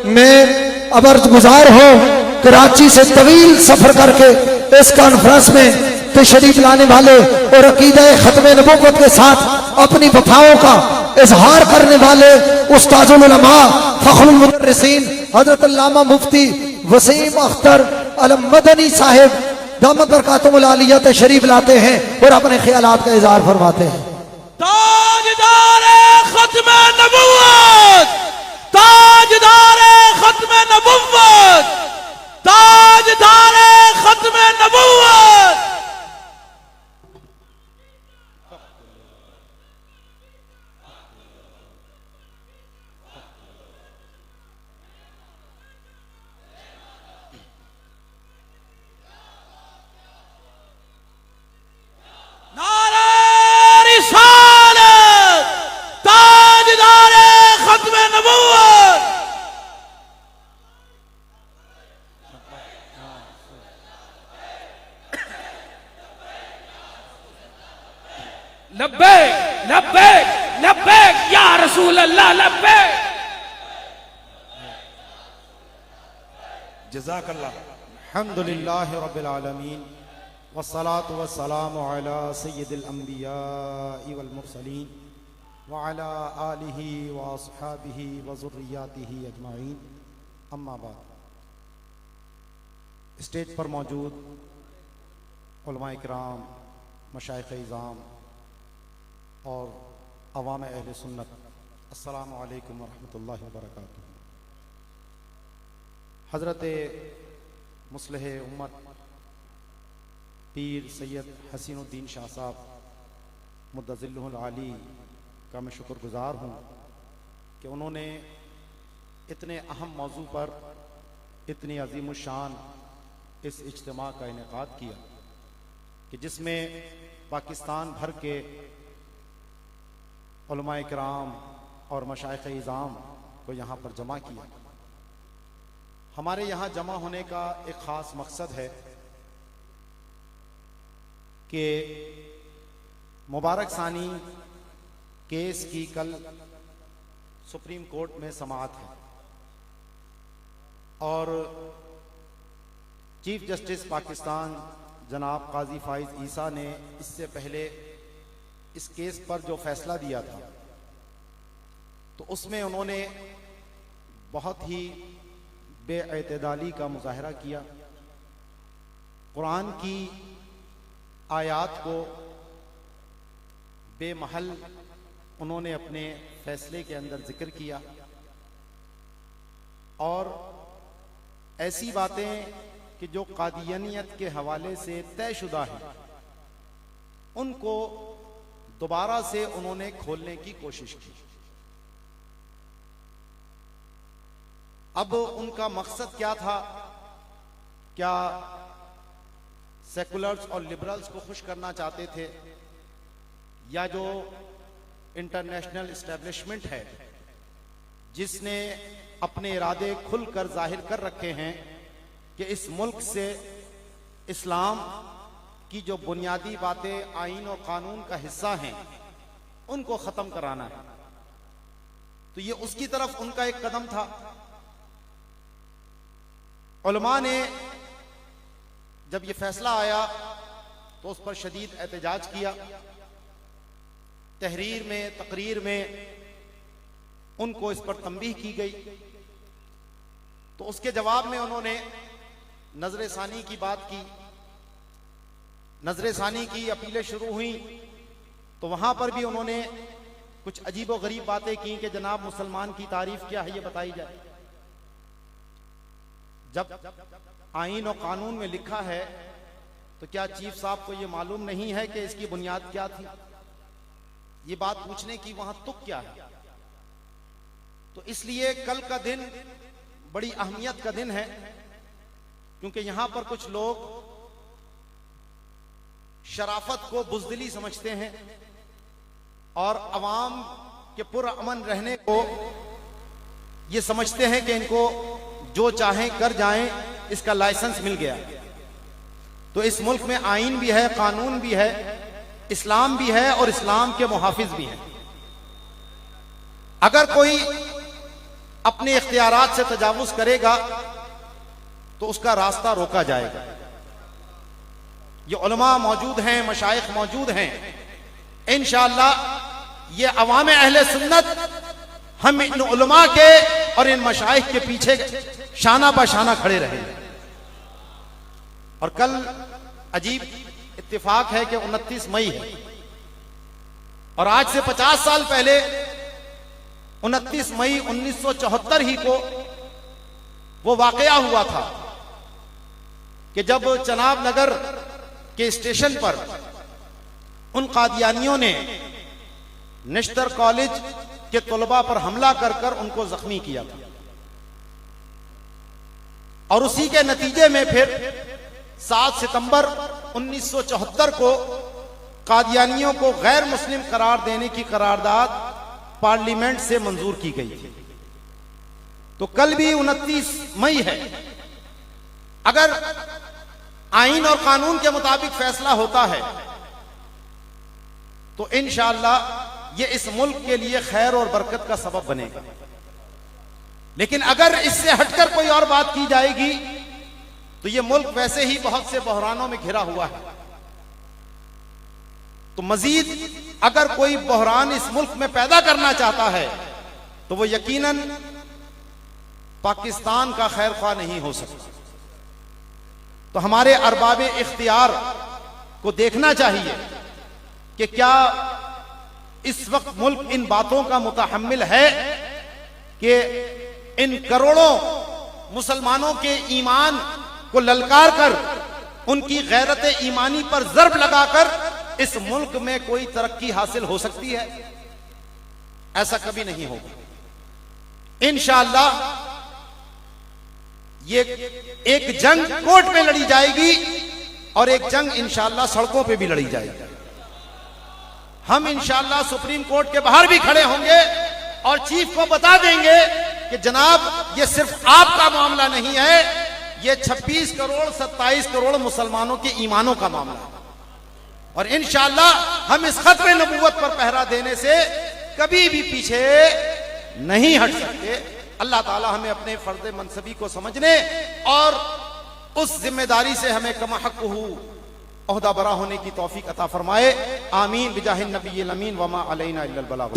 मैं अब अर्ज गुजार हो कराची से तवील सफर करके इस कॉन्फ्रेंस में तशरीफ लाने वाले और अकीदा खत्म नबूवत के साथ अपनी वफाओं का इजहार करने वाले उस्ताजुल उलमा फखरुल मुदर्रिसीन हजरत अल्लामा मुफ्ती वसीम अख्तर अल मदनी साहिब दामत बरकातुहुल आलिया तशरीफ लाते हैं और अपने ख्यालात का इजहार फरमाते हैं। ताजदारे खत्म नबूवत, ताजदारे खत्म नबूवत, ताजदारे खत्म नबूवत। लब्बैक लब्बैक लब्बैक या रसूल अल्लाह लब्बैक। जज़ाकल्लाह। अल्हम्दुलिल्लाह रब्बिल आलमीन वस्सलातु वस्सलामु अला सय्यिदिल अंबिया वल मुरसलीन व अला आलिहि व अस्हाबिहि व ज़ुर्रिय्यातिहि अजमाइन। अम्मा बाद। स्टेज पर मौजूद उलमा इकराम, मशाइख़ इज़ाम और अवाम अहले सुन्नत, अस्सलामु अलैकुम व रहमतुल्लाहि व बरकातुहू। हज़रत मुस्लिह उम्मत पीर सैयद हसीनुद्दीन शाह साहब मुद्दज़िल्लुहुल आली का मैं शुक्रगुज़ार हूँ कि उन्होंने इतने अहम मौजू पर इतनी अज़ीमुश्शान इस इज्तिमा का इनेकाद किया कि जिसमें पाकिस्तान भर के उलमा इकराम और मशाइख़ इज़ाम को यहाँ पर जमा किया। हमारे यहाँ जमा होने का एक ख़ास मकसद है कि मुबारक सानी केस की कल सुप्रीम कोर्ट में समाअत है और चीफ जस्टिस पाकिस्तान जनाब काजी फाइज ईसा ने इससे पहले इस केस पर जो फैसला दिया था तो उसमें उन्होंने बहुत ही बेअतदाली का मुजाहरा किया। कुरान की आयात को बेमहल उन्होंने अपने फैसले के अंदर जिक्र किया और ऐसी बातें कि जो कादियानियत के हवाले से तयशुदा हैं उनको दोबारा से उन्होंने खोलने की कोशिश की। अब उनका मकसद क्या था? क्या सेकुलर्स और लिबरल्स को खुश करना चाहते थे या जो इंटरनेशनल एस्टेब्लिशमेंट है जिसने अपने इरादे खुलकर जाहिर कर रखे हैं कि इस मुल्क से इस्लाम की जो बुनियादी बातें आईन और कानून का हिस्सा हैं उनको खत्म कराना है, तो ये उसकी तरफ उनका एक कदम था। उलमा ने जब ये फैसला आया तो उस पर शदीद एहतजाज किया। तहरीर में, तकरीर में उनको इस पर तंबीह की गई तो उसके जवाब में उन्होंने नजर सानी की बात की। नजर सानी की अपीलें शुरू हुई तो वहां पर भी उन्होंने कुछ अजीब व गरीब बातें की कि जनाब मुसलमान की तारीफ क्या है ये बताई जाए। जब आईन और कानून में लिखा है तो क्या चीफ साहब को ये मालूम नहीं है कि इसकी बुनियाद क्या थी? ये बात पूछने की वहां तुक क्या है? तो इसलिए कल का दिन बड़ी अहमियत का दिन है क्योंकि यहां पर कुछ लोग शराफत को बुज़दिली समझते हैं और अवाम के पुरअमन रहने को ये समझते हैं कि इनको जो चाहें कर जाएं, इसका लाइसेंस मिल गया। तो इस मुल्क में आईन भी है, कानून भी है, इस्लाम भी है और इस्लाम के मुहाफिज भी हैं। अगर कोई अपने इख्तियारात से तजावुज करेगा तो उसका रास्ता रोका जाएगा। ये उलमा मौजूद हैं, मशाइख मौजूद हैं, इंशाअल्लाह ये अवाम अहले सुन्नत हम इन उलमा के और इन मशाइख के पीछे शाना बशाना खड़े रहेंगे। और कल अजीब इत्तेफाक है कि 29 मई है और आज से 50 साल पहले 29 मई 1974 ही को वो वाकया हुआ था कि जब चनाब नगर के स्टेशन पर उन कादियानियों ने निश्तर कॉलेज के तलबा पर हमला कर कर उनको जख्मी किया था। और उसी के नतीजे में फिर 7 सितंबर 1974 को कादियानियों को गैर मुस्लिम करार देने की करारदाद पार्लियामेंट से मंजूर की गई थी। तो कल भी 29 मई है। अगर आईन और कानून के मुताबिक फैसला होता है तो इंशाअल्लाह ये इस मुल्क के लिए खैर और बरकत का सबब बनेगा। लेकिन अगर इससे हटकर कोई और बात की जाएगी तो ये मुल्क वैसे ही बहुत से बहरानों में घिरा हुआ है। तो मजीद अगर कोई बहरान इस मुल्क में पैदा करना चाहता है तो वो यकीनन पाकिस्तान का खैर ख्वाह नहीं हो सकता। तो हमारे अरबाब इख्तियार को देखना चाहिए कि क्या इस वक्त मुल्क इन बातों का मुतहम्मिल है कि इन करोड़ों मुसलमानों के ईमान को ललकार कर उनकी गैरत ईमानी पर ज़र्ब लगाकर इस मुल्क में कोई तरक्की हासिल हो सकती है? ऐसा कभी नहीं होगा। इंशाअल्लाह ये एक जंग कोर्ट में लड़ी जाएगी और एक जंग इंशाअल्लाह सड़कों पे भी लड़ी जाएगी। हम इंशाअल्लाह सुप्रीम कोर्ट के बाहर भी खड़े होंगे और चीफ को बता देंगे कि जनाब ये सिर्फ आपका मामला नहीं है, ये 26 करोड़ 27 करोड़ मुसलमानों के ईमानों का मामला है। और इंशाअल्लाह हम इस खत्म नबूवत पर पहरा देने से कभी भी पीछे नहीं हट सकते। अल्लाह ताला हमें अपने फर्ज मनसबी को समझने और उस जिम्मेदारी से हमें कमा हक़्क़ुहू ओहदा बरा होने की तौफीक अता फरमाए। आमीन बिजाहिन नबी अमीन वमा अलैना इल्लल बलाग।